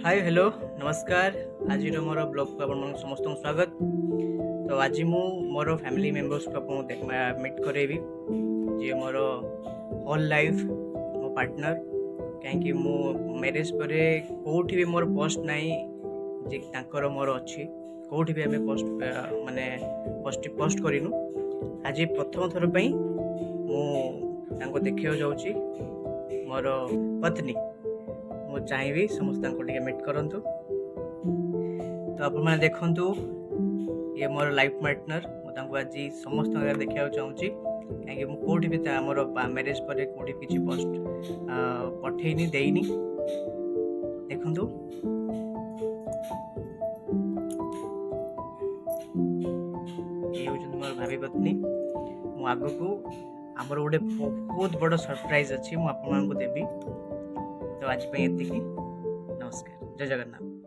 Hi hello नमस्कार। आज मोर blog को आप समस्त स्वागत। तो आज मु मोर फैमिली मेंबर्स को मीट करेबी जी मोर होल लाइफ मो पार्टनर कहीं मु मैरिज पर कोठी भी मोर पोस्ट नहीं जे तांकर मोर अच्छी कोठी भी हमें पोस्ट माने पोस्ट करिनु। आज प्रथम थर पई मु तांको देखियो जाउची मोर पत्नी मु चाहिए समस्त मीट करंतु। तो आप देखंतु ये मोर लाइफ पार्टनर मुझे आज समस्त देखा चाहूँगी कहीं कौटी भी मोर मैरिज पर कौटी किसी पोस्ट पठेनी देनी देखंतु। ये हूँ मोर भाभी पत्नी। मु आग को आमर गोटे बहुत बड़ सरप्राइज अच्छी मुझे देवी। तो आज ये नमस्कार, जय जगन्नाथ।